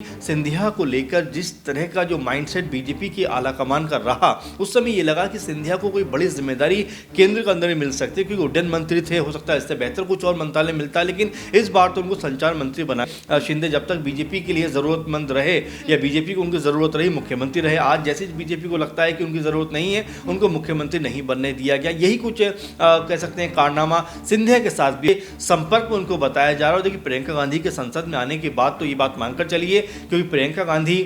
सिंधिया को लेकर जिस तरह का जो माइंडसेट बीजेपी की आला कमान का रहा, उस समय ये लगा कि सिंधिया को कोई बड़ी जिम्मेदारी केंद्र के अंदर ही मिल सकती है, क्योंकि उड्डयन मंत्री थे, हो सकता है इससे बेहतर कुछ और मंत्रालय मिलता है, लेकिन इस बार तो उनको संचार मंत्री बनाया। शिंदे जब तक बीजेपी के लिए ज़रूरतमंद रहे या बीजेपी को उनकी ज़रूरत रही, मुख्यमंत्री रहे। आज जैसे बीजेपी को लगता है कि उनकी ज़रूरत नहीं है, उनको मुख्यमंत्री नहीं बनने दिया गया। यही कुछ कह सकते हैं कारनामा सिंधिया के साथ भी संपर्क में उनको बताया जा रहा है। देखिए, प्रियंका गांधी के संसद में आने के बाद तो ये बात मानकर चलिए, क्योंकि प्रियंका गांधी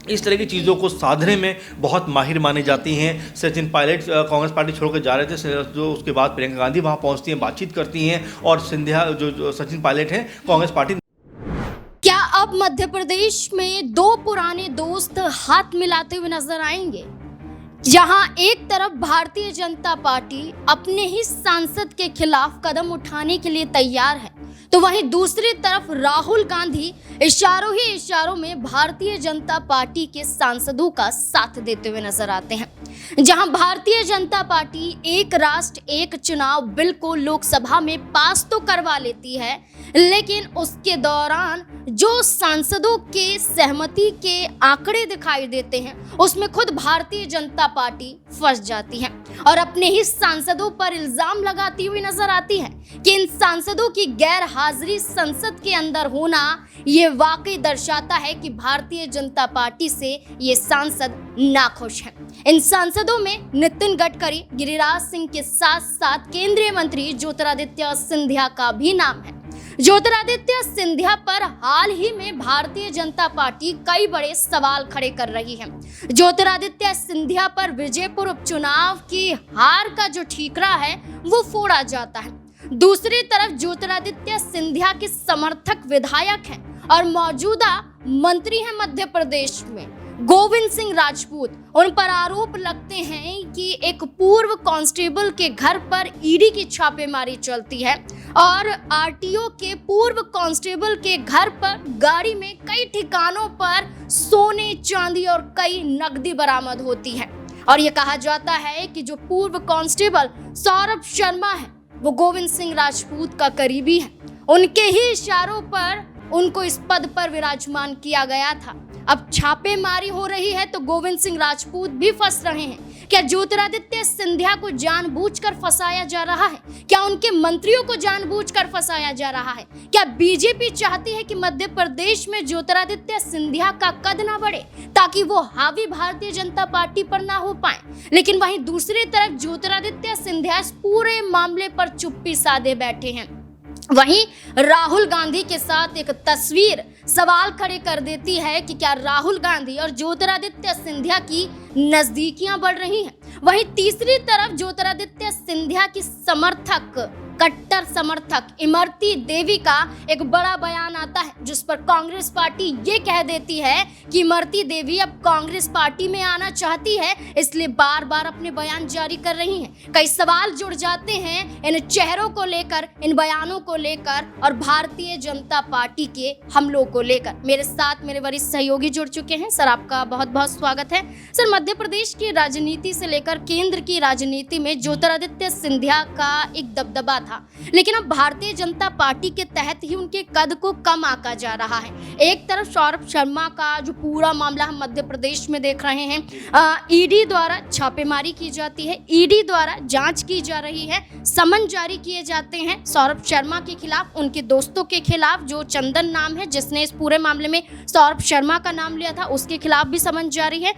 इस तरह की चीज़ों को साधने में बहुत माहिर मानी जाती हैं। सचिन पायलट कांग्रेस पार्टी छोड़कर जा रहे थे, जो उसके बाद प्रियंका गांधी वहां पहुंचती हैं, बातचीत करती हैं, और सिंधिया जो सचिन पायलट हैं कांग्रेस पार्टी। क्या अब मध्य प्रदेश में दो पुराने दोस्त हाथ मिलाते हुए नजर आएंगे? जहां एक तरफ भारतीय जनता पार्टी अपने ही सांसद के खिलाफ कदम उठाने के लिए तैयार है, तो वहीं दूसरी तरफ राहुल गांधी इशारों ही इशारों में भारतीय जनता पार्टी के सांसदों का साथ देते हुए नजर आते हैं। जहां भारतीय जनता पार्टी एक राष्ट्र एक चुनाव बिल को लोकसभा में पास तो करवा लेती है, लेकिन उसके दौरान जो सांसदों के सहमति के आंकड़े दिखाई देते हैं, उसमें खुद भारतीय जनता पार्टी फंस जाती है और अपने ही सांसदों पर इल्जाम लगाती हुई नजर आती है कि इन सांसदों की गैर हाजिरी संसद के अंदर होना ये वाकई दर्शाता है कि भारतीय जनता पार्टी से ये सांसद नाखुश हैं। इन सांसदों में नितिन गडकरी, गिरिराज सिंह के साथ साथ केंद्रीय मंत्री ज्योतिरादित्य सिंधिया का भी नाम है। ज्योतिरादित्य सिंधिया पर हाल ही में भारतीय जनता पार्टी कई बड़े सवाल खड़े कर रही है। ज्योतिरादित्य सिंधिया पर विजयपुर उपचुनाव की हार का जो ठीकरा है वो फोड़ा जाता है। दूसरी तरफ ज्योतिरादित्य सिंधिया के समर्थक विधायक हैं और मौजूदा मंत्री हैं मध्य प्रदेश में गोविंद सिंह राजपूत। उन पर आरोप लगते हैं कि एक पूर्व कांस्टेबल के घर पर ईडी की छापेमारी चलती है और आरटीओ के पूर्व कांस्टेबल के घर पर गाड़ी में कई ठिकानों पर सोने, चांदी और कई नकदी बरामद होती है। और ये कहा जाता है कि जो पूर्व कांस्टेबल सौरभ शर्मा है वो गोविंद सिंह राजपूत का करीबी है। उनके ही इशारों पर उनको इस पद पर विराजमान किया गया था। अब छापेमारी हो रही है तो गोविंद सिंह राजपूत भी फंस रहे हैं। क्या ज्योतिरादित्य सिंधिया को जानबूझकर फंसाया जा रहा है? क्या उनके मंत्रियों को जानबूझकर फंसाया जा रहा है? क्या बीजेपी चाहती है कि मध्य प्रदेश में ज्योतिरादित्य सिंधिया का कद ना बढ़े ताकि वो हावी भारतीय जनता पार्टी पर ना हो पाए? लेकिन वहीं दूसरी तरफ ज्योतिरादित्य सिंधिया इस पूरे मामले पर चुप्पी साधे बैठे हैं। वहीं राहुल गांधी के साथ एक तस्वीर सवाल खड़े कर देती है कि क्या राहुल गांधी और ज्योतिरादित्य सिंधिया की नजदीकियां बढ़ रही हैं। वहीं तीसरी तरफ ज्योतिरादित्य सिंधिया की कट्टर समर्थक इमरती देवी का एक बड़ा बयान आता है, जिस पर कांग्रेस पार्टी ये कह देती है कि इमरती देवी अब कांग्रेस पार्टी में आना चाहती है, इसलिए बार बार अपने बयान जारी कर रही हैं। कई सवाल जुड़ जाते हैं इन चेहरों को लेकर, इन बयानों को लेकर और भारतीय जनता पार्टी के हमलों को लेकर। मेरे साथ मेरे वरिष्ठ सहयोगी जुड़ चुके हैं। सर, आपका बहुत बहुत स्वागत है। सर, मध्य प्रदेश की राजनीति से लेकर केंद्र की राजनीति में ज्योतिरादित्य सिंधिया का एक दबदबा था, लेकिन अब भारतीय जनता पार्टी के तहत ही उनके कद को कम आंका जा रहा है। एक तरफ सौरभ शर्मा का जो पूरा मामला हम मध्य प्रदेश में देख रहे हैं, ईडी द्वारा छापेमारी की जाती है, ईडी द्वारा जांच की जा रही है, समन जारी किए जाते हैं सौरभ शर्मा के खिलाफ, उनके दोस्तों के खिलाफ। जो चंदन नाम है जिसने इस पूरे मामले में सौरभ शर्मा का नाम लिया था, उसके खिलाफ भी समन जारी है।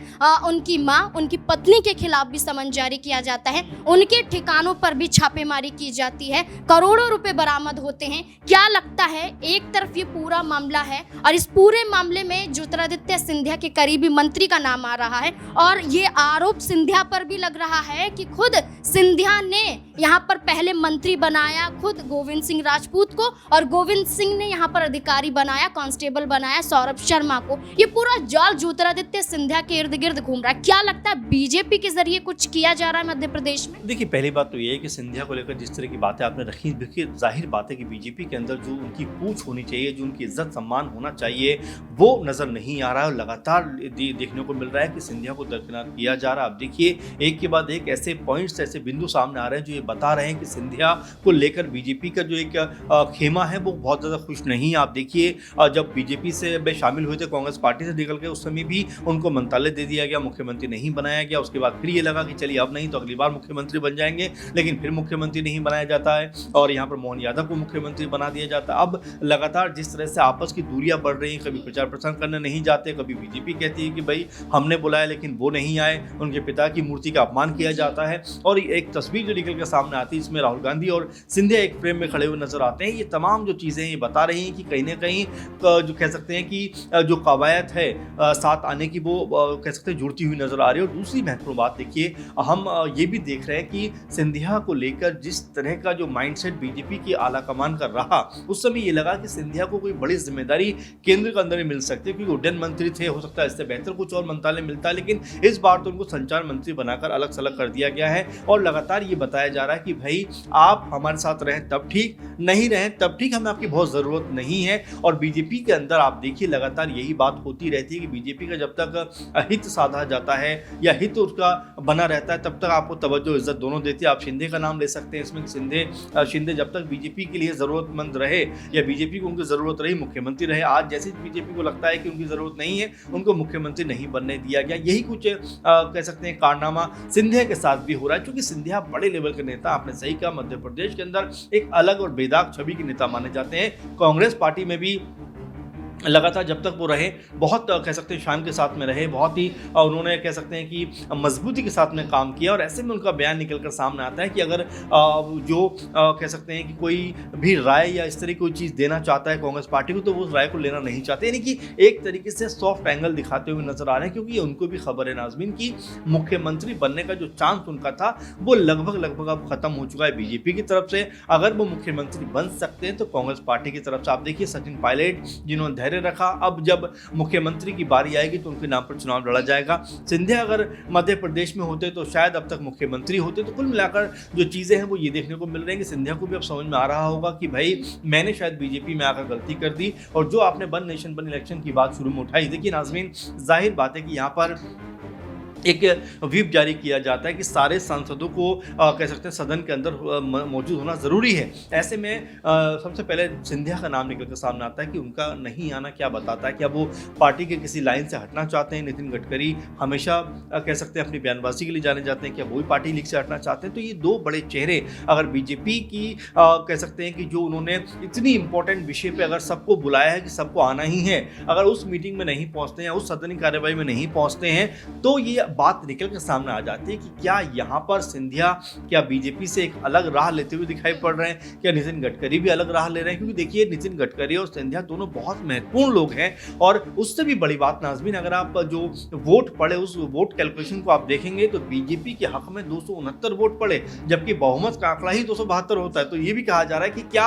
उनकी माँ, उनकी पत्नी के खिलाफ भी समन जारी किया जाता है। उनके ठिकानों पर भी छापेमारी की जाती है, करोड़ों रुपए बरामद होते हैं। क्या लगता है, एक तरफ ये पूरा मामला है और इस पूरे मामले में ज्योतिरादित्य सिंधिया के करीबी मंत्री का नाम आ रहा है और ये आरोप सिंधिया पर भी लग रहा है कि खुद सिंधिया ने यहाँ पर पहले मंत्री बनाया खुद गोविंद सिंह राजपूत को, और गोविंद सिंह ने यहाँ पर अधिकारी बनाया, कांस्टेबल बनाया सौरभ शर्मा को। ये पूरा जाल ज्योतिरादित्य सिंधिया के इर्द गिर्द घूम रहा है। क्या लगता है, बीजेपी के जरिए कुछ किया जा रहा है मध्य प्रदेश में? देखिए, पहली बात तो ये है कि सिंधिया को लेकर जिस तरह की बातें आपने रखी, देखिए जाहिर बात है कि बीजेपी के अंदर जो उनकी पूछ होनी चाहिए, जो उनकी इज्जत सम्मान होना चाहिए, वो नज़र नहीं आ रहा है और लगातार देखने को मिल रहा है कि सिंधिया को दरकिनार किया जा रहा है। अब देखिए एक के बाद एक ऐसे पॉइंट्स, ऐसे बिंदु सामने आ रहे हैं जो ये बता रहे हैं कि सिंधिया को लेकर बीजेपी का जो एक खेमा है वो बहुत ज़्यादा खुश नहीं है। आप देखिए जब बीजेपी से वे शामिल हुए थे, कांग्रेस पार्टी से निकल के, उस समय भी उनको मंत्रालय दे दिया गया, मुख्यमंत्री नहीं बनाया गया। उसके बाद फिर ये लगा कि चलिए अब नहीं तो अगली बार मुख्यमंत्री बन जाएंगे, लेकिन फिर मुख्यमंत्री नहीं बनाया जाता है और यहाँ पर मोहन यादव को मुख्यमंत्री बना दिया जाता है। अब लगातार जिस तरह से आपस की दूरियां बढ़ रही हैं, कभी प्रचार प्रसार करने नहीं जाते, कभी बीजेपी कहती है कि भाई हमने बुलाया लेकिन वो नहीं आए, उनके पिता की मूर्ति का अपमान किया जाता है और एक तस्वीर जो निकल कर सामने आती है इसमें राहुल गांधी और सिंधिया एक फ्रेम में खड़े हुए नजर आते हैं। ये तमाम जो चीज़ें ये बता रही हैं कि कहीं ना कहीं जो कह सकते हैं कि जो कवायद है साथ आने की, वो कह सकते हैं जुड़ती हुई नजर आ रही है। और दूसरी महत्वपूर्ण बात देखिए, हम ये भी देख रहे हैं कि सिंधिया को लेकर जिस तरह का जो माइंडसेट बीजेपी की आला कमान कर रहा, उस समय ये लगा कि सिंधिया को कोई बड़ी जिम्मेदारी केंद्र के अंदर ही मिल सकती है, क्योंकि उड्डयन मंत्री थे, हो सकता है इससे बेहतर कुछ और मंत्रालय मिलता है, लेकिन इस बार तो उनको संचार मंत्री बनाकर अलग सलग कर दिया गया है। और लगातार ये बताया जा रहा है कि भाई आप हमारे साथ रहें तब ठीक, नहीं रहें तब ठीक, हमें आपकी बहुत ज़रूरत नहीं है। और बीजेपी के अंदर आप देखिए लगातार यही बात होती रहती है कि बीजेपी का जब तक हित साधा जाता है या हित उसका बना रहता है, तब तक आपको तवज्जो इज्जत दोनों देती है। आप शिंदे का नाम ले सकते हैं इसमें, शिंदे जब तक बीजेपी के लिए ज़रूरतमंद रहे या बीजेपी को उनकी ज़रूरत रही, मुख्यमंत्री रहे। आज जैसे बीजेपी को लगता है कि उनकी ज़रूरत नहीं है, उनको मुख्यमंत्री नहीं बनने दिया गया। यही कुछ कह सकते हैं कारनामा सिंधिया के साथ भी हो रहा है, क्योंकि सिंधिया बड़े लेवल के नेता, आपने सही कहा, मध्य प्रदेश के अंदर एक अलग और बेदाग छवि के नेता माने जाते हैं। कांग्रेस पार्टी में भी लगातार जब तक वो रहे, बहुत कह सकते हैं शान के साथ में रहे, बहुत ही उन्होंने कह सकते हैं कि मजबूती के साथ में काम किया। और ऐसे में उनका बयान निकल कर सामने आता है कि अगर जो कह सकते हैं कि कोई भी राय या इस तरह की कोई चीज़ देना चाहता है कांग्रेस पार्टी को, तो वो उस राय को लेना नहीं चाहते, यानी कि एक तरीके से सॉफ्ट एंगल दिखाते हुए नजर आ रहे हैं। क्योंकि उनको भी खबर है नाज़मीन की मुख्यमंत्री बनने का जो चांस उनका था वो लगभग अब खत्म हो चुका है बीजेपी की तरफ से। अगर वो मुख्यमंत्री बन सकते हैं तो कांग्रेस पार्टी की तरफ से, आप देखिए सचिन पायलट जिन्होंने धैर्य रखा, अब जब मुख्यमंत्री की बारी आएगी तो उनके नाम पर चुनाव लड़ा जाएगा। सिंधिया अगर मध्य प्रदेश में होते तो शायद अब तक मुख्यमंत्री होते। तो कुल मिलाकर जो चीज़ें हैं वो ये देखने को मिल रही हैं कि सिंधिया को भी अब समझ में आ रहा होगा कि भाई मैंने शायद बीजेपी में आकर गलती कर दी। और जो आपने वन नेशन वन इलेक्शन की बात शुरू में उठाई, देखिए नाज़मीन, जाहिर बात है कि यहाँ पर एक व्हिप जारी किया जाता है कि सारे सांसदों को कह सकते हैं सदन के अंदर मौजूद होना ज़रूरी है। ऐसे में सबसे पहले सिंधिया का नाम निकल कर सामने आता है कि उनका नहीं आना क्या बताता है, क्या वो पार्टी के किसी लाइन से हटना चाहते हैं। नितिन गडकरी हमेशा कह सकते हैं अपनी बयानबाजी के लिए जाने जाते हैं, क्या वो भी पार्टी लीग से हटना चाहते हैं। तो ये दो बड़े चेहरे अगर बीजेपी की कह सकते हैं कि जो उन्होंने इतनी इंपॉर्टेंट विषय पर अगर सबको बुलाया है कि सबको आना ही है, अगर उस मीटिंग में नहीं पहुँचते हैं, उस सदन की कार्यवाही में नहीं पहुँचते हैं, तो ये बात निकल के सामने आ जाती है कि क्या यहाँ पर सिंधिया क्या बीजेपी से एक अलग राह लेते हुए दिखाई पड़ रहे हैं, क्या नितिन गडकरी भी अलग राह ले रहे हैं। क्योंकि देखिए नितिन गडकरी और सिंधिया दोनों बहुत महत्वपूर्ण लोग हैं। और उससे भी बड़ी बात नाज़मीन, अगर आप जो वोट पड़े उस वोट कैलकुलेशन को आप देखेंगे तो बीजेपी के हक में 269 वोट पड़े, जबकि बहुमत का आंकड़ा ही 272 होता है। तो ये भी कहा जा रहा है कि क्या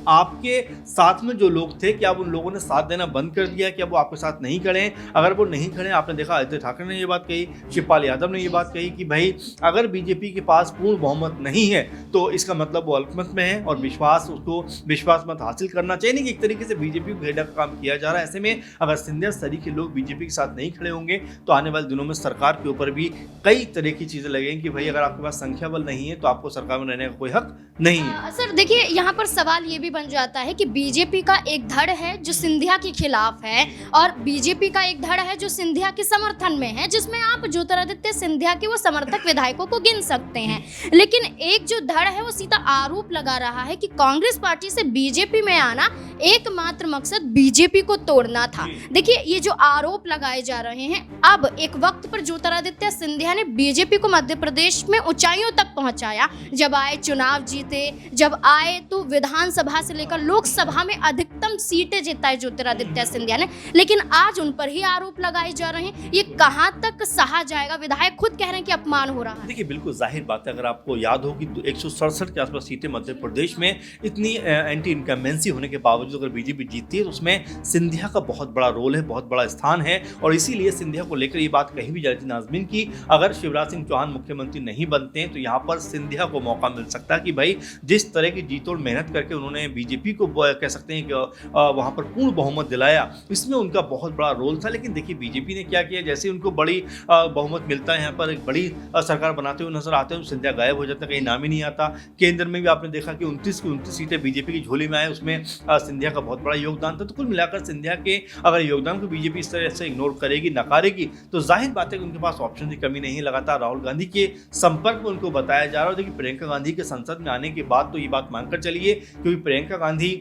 आपके साथ में जो लोग थे, क्या उन लोगों ने साथ देना बंद कर दिया, क्या वो आपके साथ नहीं खड़े हैं। अगर वो नहीं खड़े, आपने देखा आदित्य ठाकरे ने ये बात कही, शिवपाल यादव ने ये बात कही कि भाई अगर बीजेपी के पास पूर्ण बहुमत नहीं है तो इसका मतलब वो अल्पमत में है और उसको विश्वास मत हासिल करना चाहिए। नहीं कि एक तरीके से बीजेपी को घेरने का काम किया जा रहा है। ऐसे में अगर सिंधिया सरीखे लोग बीजेपी के साथ नहीं खड़े होंगे तो आने वाले दिनों में सरकार के ऊपर भी कई तरह की चीजें लगेंगी कि भाई अगर आपके पास संख्या बल नहीं है तो आपको सरकार में रहने का कोई हक नहीं है। सर देखिए, यहाँ पर सवाल ये भी बन जाता है कि बीजेपी का एक धड़ है जो सिंधिया के खिलाफ है और बीजेपी का एक धड़ है जो सिंधिया के समर्थन में है, जिसमें आप ज्योतिरादित्य सिंधिया के वो समर्थक विधायकों को गिन सकते हैं। लेकिन एक जो धड़ है वो सीधा आरोप लगा रहा है कि कांग्रेस पार्टी से बीजेपी में आना एकमात्र मकसद बीजेपी को तोड़ना था। देखिए, ये जो आरोप लगाए जा रहे हैं, अब एक वक्त पर ज्योतिरादित्य सिंधिया ने बीजेपी को मध्य प्रदेश में ऊंचाइयों तक पहुंचाया। जब आए चुनाव जीते, जब आए तो विधानसभा से लेकर लोकसभा में अधिकतम सीटें जिताई ज्योतिरादित्य सिंधिया ने। लेकिन आज उन पर ही आरोप लगाए जा रहे हैं। ये कहां तक सहा जाएगा? विधायक खुद कह रहे हैं कि अपमान हो रहा है। देखिए बिल्कुल जाहिर बात है, अगर आपको याद हो कि 167 के आसपास सीटें मध्य प्रदेश में इतनी एंटी इनकम्बेंसी होने के बावजूद अगर बीजेपी जीतती है तो उसमें सिंधिया का बहुत बड़ा रोल है, बहुत बड़ा स्थान है। और इसीलिए सिंधिया को लेकर ये बात कही भी जा रही थी नाज़मीन की अगर शिवराज सिंह चौहान मुख्यमंत्री नहीं बनते हैं तो यहाँ पर सिंधिया को मौका मिल सकता है कि भाई जिस तरह की जीतोड़ मेहनत करके उन्होंने बीजेपी को कह सकते हैं कि वहाँ पर पूर्ण बहुमत दिलाया, इसमें उनका बहुत बड़ा रोल था। लेकिन देखिए बीजेपी ने क्या किया, जैसे उनको बड़ी बहुमत मिलता है, यहाँ पर एक बड़ी सरकार बनाते हुए नजर आते हैं, सिंधिया गायब हो जाता है, कहीं नाम ही नहीं आता। केंद्र में भी आपने देखा कि 29 की 29 सीटें बीजेपी की झोली में आए, उसमें सिंधिया का बहुत बड़ा योगदान था। तो कुल मिलाकर सिंधिया के अगर योगदान को बीजेपी इस तरह से इग्नोर करेगी, नकारेगी, तो जाहिर बात है कि उनके पास ऑप्शन की कमी नहीं। लगातार राहुल गांधी के संपर्क में उनको बताया जा रहा है। देखिए प्रियंका गांधी के संसद में आने के बाद तो ये बात मानकर चलिए, क्योंकि प्रियंका गांधी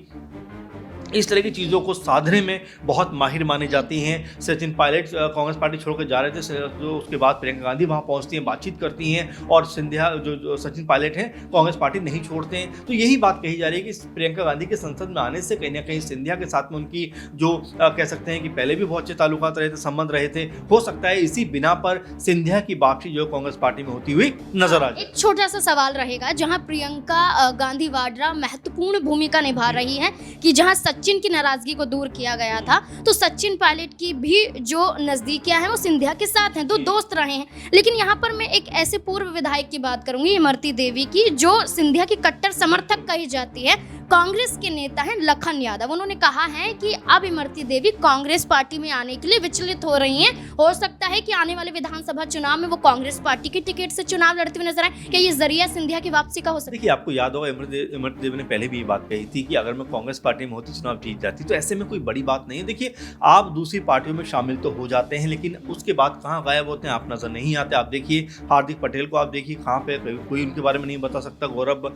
इस तरह की चीज़ों को साधने में बहुत माहिर मानी जाती हैं। सचिन पायलट कांग्रेस पार्टी छोड़कर जा रहे थे, जो उसके बाद प्रियंका गांधी वहाँ पहुँचती हैं, बातचीत करती हैं, और सिंधिया जो सचिन पायलट हैं कांग्रेस पार्टी नहीं छोड़ते हैं। तो यही बात कही जा रही है कि प्रियंका गांधी के संसद में आने से कहीं ना कहीं सिंधिया के साथ में उनकी जो कह सकते हैं कि पहले भी बहुत अच्छे ताल्लुकात रहे थे, संबंध रहे थे, हो सकता है इसी बिना पर सिंधिया की वापसी जो कांग्रेस पार्टी में होती हुई नजर आ जाए। एक छोटा सा सवाल रहेगा, जहां प्रियंका गांधी वाड्रा महत्वपूर्ण भूमिका निभा रही है कि जहां सचिन की नाराजगी को दूर किया गया था, तो सचिन पायलट की भी जो नजदीकियां हैं वो सिंधिया के साथ हैं, दो दोस्त रहे हैं। लेकिन यहाँ पर मैं एक ऐसे पूर्व विधायक की बात करूंगी, इमरती देवी की, जो सिंधिया की कट्टर समर्थक कही जाती है। कांग्रेस के नेता हैं लखन यादव, उन्होंने कहा है कि अब इमरती देवी कांग्रेस पार्टी में आने के लिए विचलित हो रही हैं। हो सकता है कि आने वाले विधानसभा चुनाव में वो कांग्रेस पार्टी की टिकट से चुनाव लड़ते हुए नजर आए। क्या ये जरिया सिंधिया की वापसी का हो सकता है? देखिए आपको याद होगा इमरती देवी ने पहले भी ये बात कही थी कि अगर मैं कांग्रेस पार्टी में होती, चुनाव जीत जाती, तो ऐसे में कोई बड़ी बात नहीं है। देखिए आप दूसरी पार्टियों में शामिल तो हो जाते हैं, लेकिन उसके बाद कहाँ गायब होते हैं, आप नजर नहीं आते। आप देखिए हार्दिक पटेल को, आप देखिए कहाँ पे, कोई उनके बारे में नहीं बता सकता। गौरव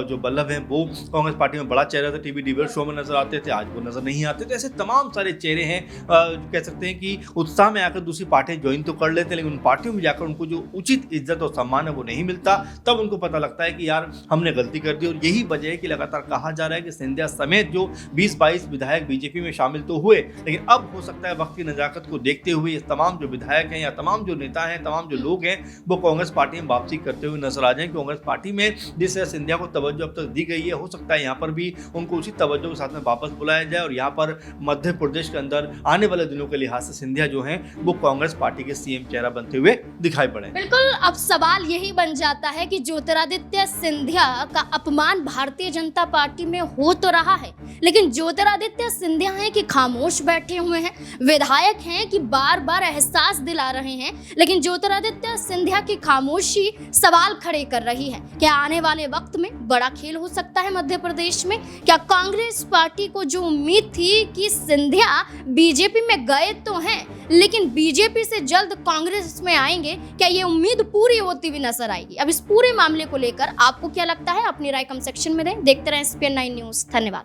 जो बल्लभ हैं वो कांग्रेस पार्टी में बड़ा चेहरा था, टीवी डिबेट शो में नजर आते थे, आज वो नजर नहीं आते। तो ऐसे तमाम सारे चेहरे हैं, कह सकते हैं कि उत्साह में आकर दूसरी पार्टियां ज्वाइन तो कर लेते हैं, लेकिन उन पार्टियों में जाकर उनको जो उचित इज्जत और सम्मान है वो नहीं मिलता। तब उनको पता लगता है कि यार हमने गलती कर दी। और यही वजह है कि लगातार कहा जा रहा है कि सिंधिया समेत जो 20-22 विधायक बीजेपी में शामिल तो हुए, लेकिन अब हो सकता है वक्त की नजाकत को देखते हुए ये तमाम जो विधायक हैं या तमाम जो नेता हैं, तमाम जो लोग हैं, वो कांग्रेस पार्टी में वापसी करते हुए नजर आ जाएं। कांग्रेस पार्टी में जिस सिंधिया को तवज्जो अब तक दी गई है, हो सकता है यहाँ पर भी उनको उचित तवज्जो के साथ में वापस बुलाया जाए और यहाँ पर मध्य प्रदेश के अंदर आने वाले दिनों के लिहाज से सिंधिया जो हैं वो कांग्रेस पार्टी के सीएम चेहरा बनते हुए दिखाई पड़े। बिल्कुल, अब सवाल यही बन जाता है कि ज्योतिरादित्य सिंधिया का अपमान भारतीय जनता पार्टी में हो तो रहा है, लेकिन ज्योतिरादित्य सिंधिया हैं कि खामोश बैठे हुए हैं, विधायक हैं कि बार बार एहसास दिला रहे हैं, लेकिन ज्योतिरादित्य सिंधिया की खामोशी सवाल खड़े कर रही है। क्या आने वाले वक्त में बड़ा खेल हो सकता है मध्य प्रदेश में? क्या कांग्रेस पार्टी को जो उम्मीद थी कि सिंधिया बीजेपी में गए तो हैं, लेकिन बीजेपी से जल्द कांग्रेस में आएंगे, क्या ये उम्मीद पूरी होती हुई नजर आएगी? अब इस पूरे मामले को लेकर आपको क्या लगता है? अपनी राय कमेंट सेक्शन में दें। देखते रहें SPN9 न्यूज़। धन्यवाद।